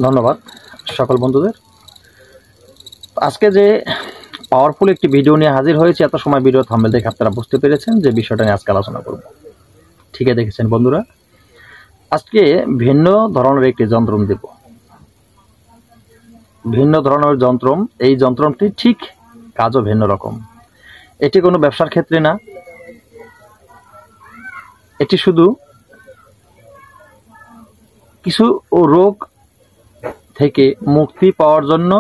ধন্যবাদ সকল বন্ধুদের। আজকে যে পাওয়ারফুল একটি ভিডিও নিয়ে হাজির হয়েছে, এত সময় ভিডিও থাম্বনেল দেখে আপনারা বুঝতে পেরেছেন যে বিষয়টা নিয়ে আজকে আলোচনা করব। ঠিকই দেখেছেন বন্ধুরা, আজকে ভিন্ন ধরনের একটি যন্ত্রম দেব। ভিন্ন ধরনের যন্ত্রম, এই যন্ত্রমটি ঠিক কাজও ভিন্ন রকম। এটি কোনো ব্যবসার ক্ষেত্রে না, এটি শুধু কিছু রোগ থেকে মুক্তি পাওয়ার জন্য,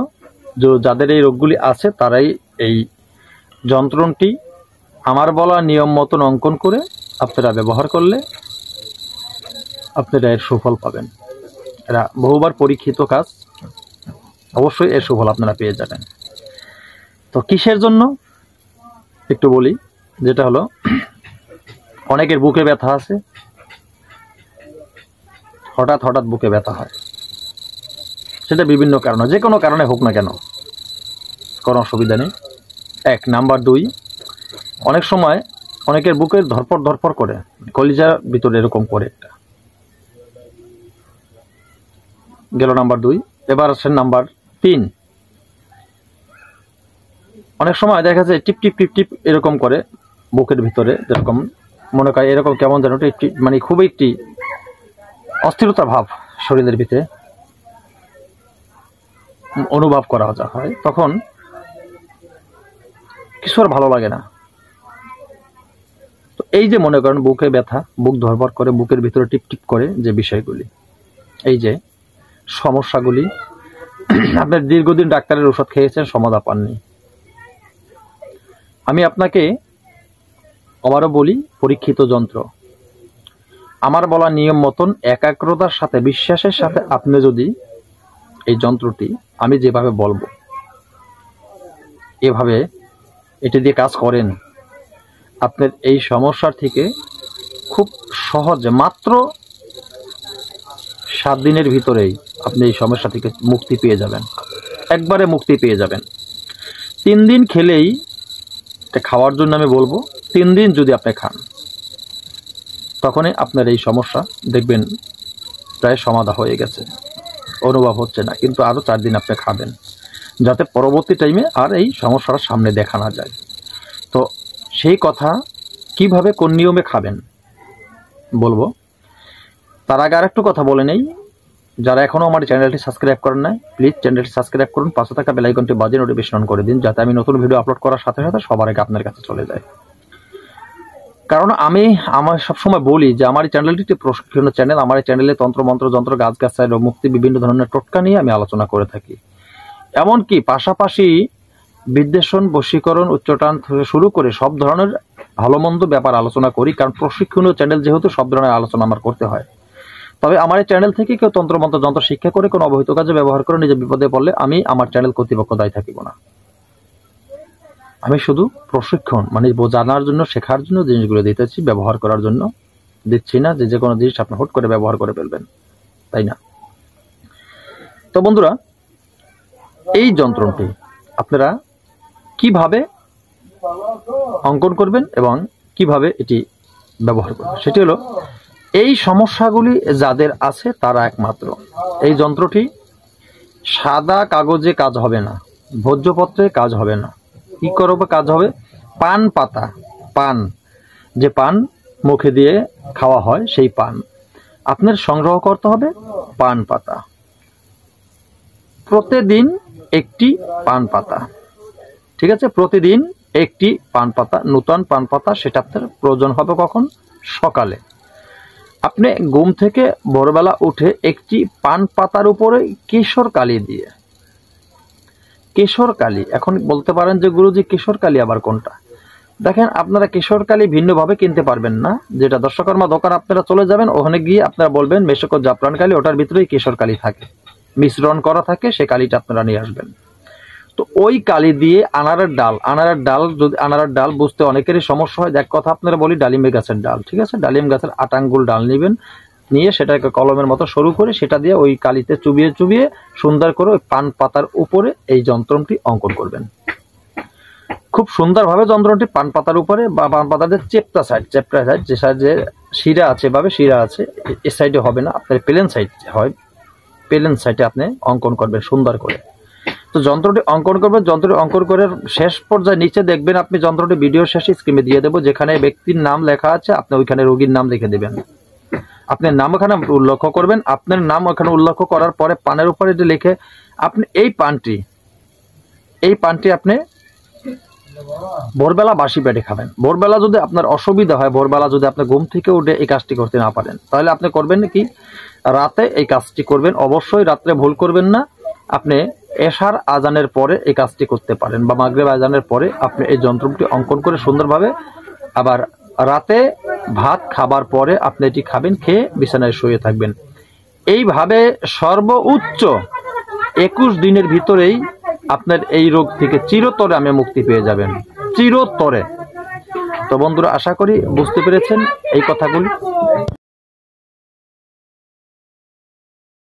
যাদের এই রোগগুলি আছে তারাই এই যন্ত্রটি আমার বলা নিয়ম মতন অঙ্কন করে আপনারা ব্যবহার করলে আপনারা এর সুফল পাবেন। এরা বহুবার পরীক্ষিত কাজ, অবশ্যই এর সুফল আপনারা পেয়ে যাবেন। তো কিসের জন্য একটু বলি, যেটা হলো অনেকের বুকে ব্যথা আছে, হঠাৎ হঠাৎ বুকে ব্যথা হয়, সেটা বিভিন্ন কারণে, যে কোনো কারণে হোক না কেন, কোনো অসুবিধা নেই। এক নাম্বার। দুই, অনেক সময় অনেকের বুকে ধরপড় করে, কলিজার ভিতরে এরকম করে একটা গেল নাম্বার দুই। এবার আসেন নাম্বার তিন। অনেক সময় দেখা যায় টিপ টিপ টিপ টিপ এরকম করে বুকের ভিতরে, যেরকম মনে করে এরকম কেমন যেন মানে খুবই একটি অস্থিরতা ভাব শরীরের ভিতরে অনুভব করা হয়। তখন কিছু আর ভালো লাগে না। তো এই যে মনে করেন বুকে ব্যথা, বুক ধরপড় করে, বুকের ভিতরে টিপ টিপ করে যে বিষয়গুলি, এই যে সমস্যাগুলি, আপনার দীর্ঘদিন ডাক্তারের ওষুধ খেয়েছেন, সমাধান পাননি। আমি আপনাকে আবারও বলি, পরীক্ষিত যন্ত্র আমার বলা নিয়ম মতন একাগ্রতার সাথে, বিশ্বাসের সাথে আপনি যদি এই যন্ত্রটি আমি যেভাবে বলবো এভাবে এটি দিয়ে কাজ করেন, আপনার এই সমস্যার থেকে খুব সহজে মাত্র 7 দিনের ভিতরেই আপনি এই সমস্যা থেকে মুক্তি পেয়ে যাবেন, একবারে মুক্তি পেয়ে যাবেন। 3 দিন খেলেই, এটা খাওয়ার জন্য আমি বলবো, 3 দিন যদি আপনি খান, তখনই আপনার এই সমস্যা দেখবেন প্রায় সমাধা হয়ে গেছে, অনুভব হচ্ছে না। কিন্তু আরও 4 দিন আপনি খাবেন, যাতে পরবর্তী টাইমে আর এই সমস্যাটা সামনে দেখা না যায়। তো সেই কথা কিভাবে, কোন নিয়মে খাবেন বলবো। তার আগে আরেকটু কথা বলে নেই, যারা এখনও আমার চ্যানেলটি সাবস্ক্রাইব করেন নাই, প্লিজ চ্যানেলটি সাবস্ক্রাইব করুন, পাশে থাকা বেল আইকনটি বাজিয়ে নোটিফিকেশন অন করে দিন, যাতে আমি নতুন ভিডিও আপলোড করার সাথে সাথে সবার আগে আপনার কাছে চলে যায়। কারণ আমার সবসময় বলি যে আমার এই চ্যানেলটি একটি প্রশিক্ষণ চ্যানেল। আমার এই চ্যানেলে তন্ত্র যন্ত্র, গাছগাছালি, রোগ মুক্তি, বিভিন্ন ধরনের টোটকা নিয়ে আমি আলোচনা করে থাকি। এমনকি পাশাপাশি বিদ্বেষণ, বশীকরণ, উচ্চাটন থেকে শুরু করে সব ধরনের ভালো মন্দ ব্যাপার আলোচনা করি। কারণ প্রশিক্ষণীয় চ্যানেল যেহেতু, সব ধরনের আলোচনা আমার করতে হয়। তবে আমার এই চ্যানেল থেকে কেউ তন্ত্র যন্ত্র শিক্ষা করে কোনো অবহিত কাজে ব্যবহার করে নিজে বিপদে পড়লে আমি আমার চ্যানেল কর্তৃপক্ষ দায়ী থাকিব না। আমি শুধু প্রশিক্ষণ, মানে জানার জন্য, শেখার জন্য জিনিসগুলো দিতেছি, ব্যবহার করার জন্য দিচ্ছি না যে কোনো জিনিস আপনি হুট করে ব্যবহার করে ফেলবেন, তাই না? তো বন্ধুরা, এই যন্ত্রটি আপনারা কিভাবে অঙ্কন করবেন এবং কিভাবে এটি ব্যবহার করবেন, সেটি হলো, এই সমস্যাগুলি যাদের আছে তারা একমাত্র এই যন্ত্রটি সাদা কাগজে কাজ হবে না, ভোজ্যপত্রে কাজ হবে না। কি করবে কাজ হবে? পান পাতা, পান, যে পান মুখে দিয়ে খাওয়া হয়, সেই পান আপনার সংগ্রহ করতে হবে। পান পাতা, প্রতিদিন একটি পান পাতা, ঠিক আছে? প্রতিদিন একটি পান পাতা, নূতন পান পাতা। সেটা আপনার প্রয়োজন হবে কখন? সকালে। আপনি ঘুম থেকে ভোরবেলা উঠে একটি পান পাতার উপরে কেশর কালি দিয়ে, কেশর কালি, এখন বলতে পারেন যে গুরুজি কেশর কালি আবার কোনটা? দেখেন, আপনারা কেশর কালি ভিন্নভাবে কিনতে পারবেন না। যেটা দর্শকর্মা দোকান আপনারা চলে যাবেন, ওখানে গিয়ে আপনারা বলবেন মেশক জাফরান কালি, ওটার ভিতরেই কেশর কালি থাকে, মিশ্রণ করা থাকে, সেই কালিটা আপনারা নিয়ে আসবেন। তো ওই কালি দিয়ে আনারের ডাল বুঝতে অনেকেরই সমস্যা হয়। এক কথা আপনারা বলি, ডালিম গাছের ডাল, ঠিক আছে? ডালিম গাছের 8 আঙ্গুল ডাল নেবেন, নিয়ে সেটাকে কলমের মতো সরু করে সেটা দিয়ে ওই কালিতে চুবিয়ে সুন্দর করে ওই পান পাতার উপরে এই যন্ত্রটি অঙ্কন করবেন। খুব সুন্দরভাবে যন্ত্রটি পান পাতার উপরে, বা পান পাতার চেপটা সাইড, যে সাইডে শিরা আছে, এভাবে শিরা আছে, এ সাইডে হবে না, আপনার প্লেন সাইড হয়, প্লেন সাইডে আপনি অঙ্কন করবেন সুন্দর করে। তো যন্ত্রটি অঙ্কন করবেন, যন্ত্রটি অঙ্কন করে শেষ পর্যায়ে নিচে দেখবেন আপনি যন্ত্রটি ভিডিও শেষে স্ক্রিনে দিয়ে দেবো, যেখানে ব্যক্তির নাম লেখা আছে আপনি ওইখানে রোগীর নাম লিখে দেবেন। আপনার নাম ওখানে উল্লেখ করবেন, আপনার নাম ওখানে উল্লেখ করার পরে পানের উপরে যে লিখে আপনি এই পানটি আপনি ভোরবেলা বাসি পেটে খাবেন। ভোরবেলা যদি আপনার অসুবিধা হয়, ভোরবেলা যদি আপনি ঘুম থেকে উঠে এই কাজটি করতে না পারেন, তাহলে আপনি করবেন কি রাতে এই কাজটি করবেন। অবশ্যই রাত্রে ভুল করবেন না। আপনি এশার আজানের পরে এই কাজটি করতে পারেন বা মাগরিব আজানের পরে আপনি এই যন্ত্রটি অঙ্কন করে সুন্দরভাবে আবার রাতে ভাত খাবার পরে আপনি এটি খাবেন, খেয়ে বিছানায় শুয়ে থাকবেন। এইভাবে সর্বোচ্চ 21 দিনের ভিতরেই আপনার এই রোগ থেকে চিরতরে আমি মুক্তি পেয়ে যাবেন, চিরতরে। তো বন্ধুরা, আশা করি বুঝতে পেরেছেন এই কথাগুলি।